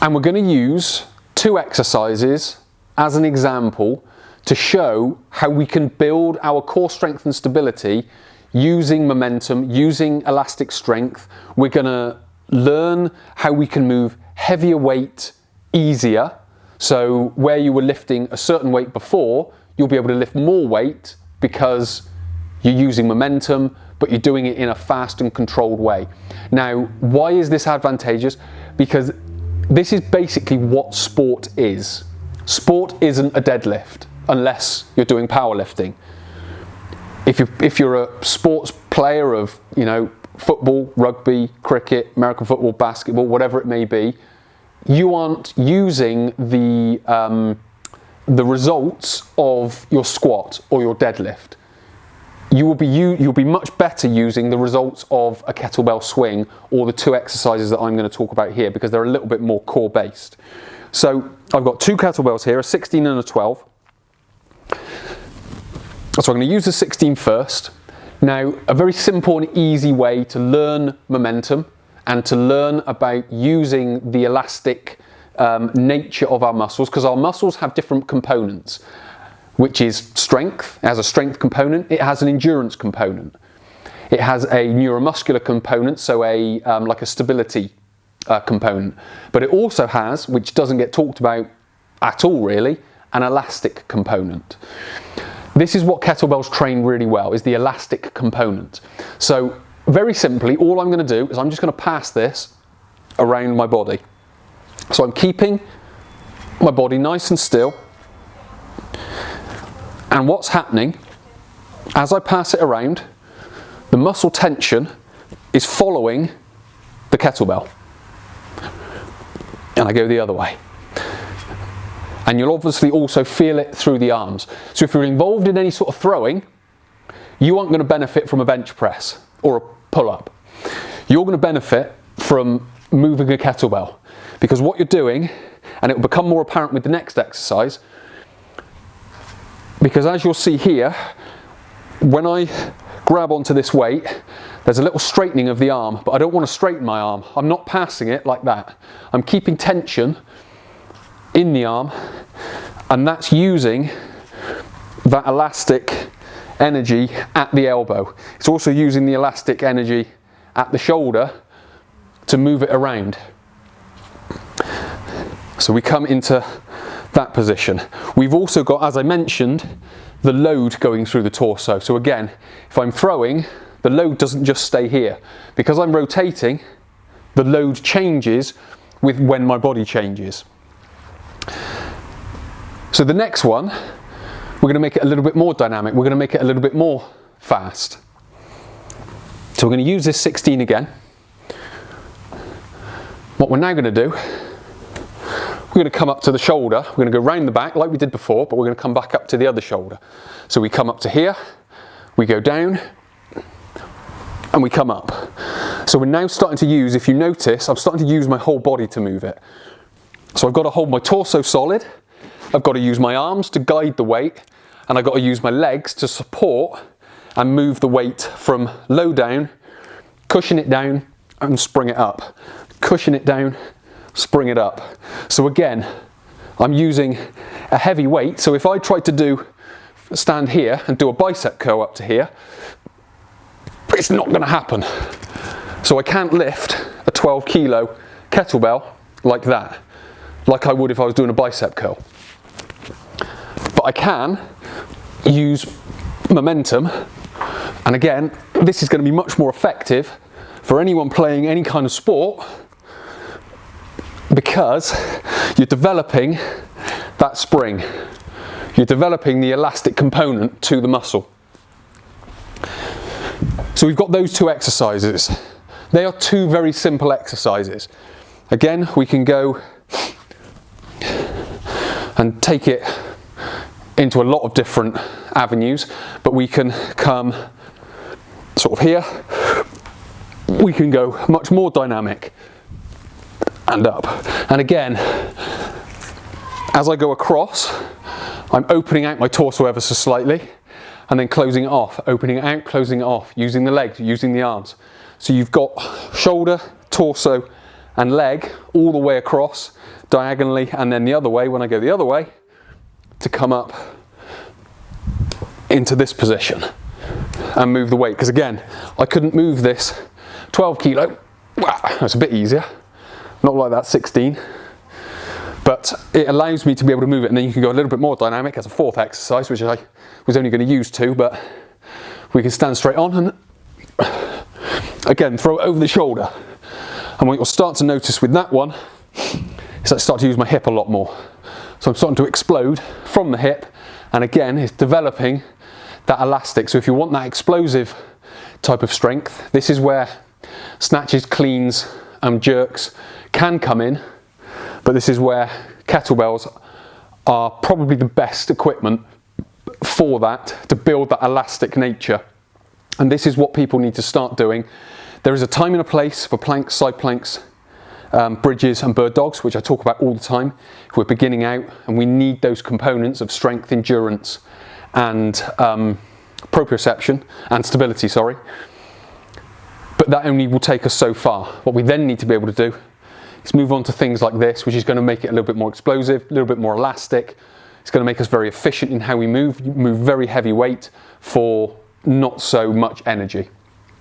And we're going to use 2 exercises as an example to show how we can build our core strength and stability using momentum, using elastic strength. We're going to learn how we can move heavier weight easier. So where you were lifting a certain weight before, you'll be able to lift more weight because you're using momentum, but you're doing it in a fast and controlled way. Now, why is this advantageous? Because this is basically what sport is. Sport isn't a deadlift unless you're doing powerlifting. If you're a sports player of, football, rugby, cricket, American football, basketball, whatever it may be, you aren't using the results of your squat or your deadlift. You'll be much better using the results of a kettlebell swing or the 2 exercises that I'm going to talk about here, because they're a little bit more core based. So I've got 2 kettlebells here, a 16 and a 12. So I'm going to use the 16 first. Now, a very simple and easy way to learn momentum and to learn about using the elastic nature of our muscles, because our muscles have different components, which is strength. It has a strength component, it has an endurance component, it has a neuromuscular component, so like a stability component, but it also has, which doesn't get talked about at all really, an elastic component. This is what kettlebells train really well, is the elastic component. So very simply, all I'm going to do is I'm just going to pass this around my body. So I'm keeping my body nice and still, and what's happening as I pass it around, the muscle tension is following the kettlebell, and I go the other way. And you'll obviously also feel it through the arms. So if you're involved in any sort of throwing, you aren't going to benefit from a bench press or a pull-up. You're going to benefit from moving a kettlebell, because what you're doing, and it will become more apparent with the next exercise, because as you'll see here, when I grab onto this weight, there's a little straightening of the arm, but I don't want to straighten my arm. I'm not passing it like that. I'm keeping tension in the arm, and that's using that elastic energy at the elbow. It's also using the elastic energy at the shoulder to move it around. So we come into that position. We've also got, as I mentioned, the load going through the torso. So again, if I'm throwing, the load doesn't just stay here. Because I'm rotating, the load changes with when my body changes. So the next one, we're going to make it a little bit more dynamic. We're going to make it a little bit more fast. So we're going to use this 16 again. What we're now going to do, we're going to come up to the shoulder. We're going to go round the back like we did before, but we're going to come back up to the other shoulder. So we come up to here, we go down, and we come up. So we're now starting to use, if you notice, I'm starting to use my whole body to move it. So I've got to hold my torso solid, I've got to use my arms to guide the weight, and I've got to use my legs to support and move the weight from low down, cushion it down and spring it up. Cushion it down, spring it up. So again, I'm using a heavy weight. So if I tried to stand here and do a bicep curl up to here, it's not going to happen. So I can't lift a 12 kilo kettlebell like that, like I would if I was doing a bicep curl. But I can use momentum, and again, this is going to be much more effective for anyone playing any kind of sport, because you're developing that spring. You're developing the elastic component to the muscle. So we've got those 2 exercises. They are 2 very simple exercises. Again, we can go and take it into a lot of different avenues, but we can come sort of here. We can go much more dynamic and up. And again, as I go across, I'm opening out my torso ever so slightly and then closing it off, opening it out, closing it off, using the legs, using the arms. So you've got shoulder, torso and leg all the way across diagonally, and then the other way when I go the other way to come up into this position and move the weight. Because again, I couldn't move this 12 kilo. Wow, that's a bit easier. Not like that 16. But it allows me to be able to move it, and then you can go a little bit more dynamic as a fourth exercise, which I was only going to use 2, but we can stand straight on and again throw it over the shoulder. And what you'll start to notice with that one is I start to use my hip a lot more. So I'm starting to explode from the hip, and again it's developing that elastic. So if you want that explosive type of strength, this is where snatches, cleans and jerks can come in, but this is where kettlebells are probably the best equipment for that, to build that elastic nature. And this is what people need to start doing. There is a time and a place for planks, side planks, bridges and bird dogs, which I talk about all the time if we're beginning out, and we need those components of strength, endurance and proprioception and stability, sorry. But that only will take us so far. What we then need to be able to do is move on to things like this, which is going to make it a little bit more explosive, a little bit more elastic. It's going to make us very efficient in how we move very heavy weight for not so much energy.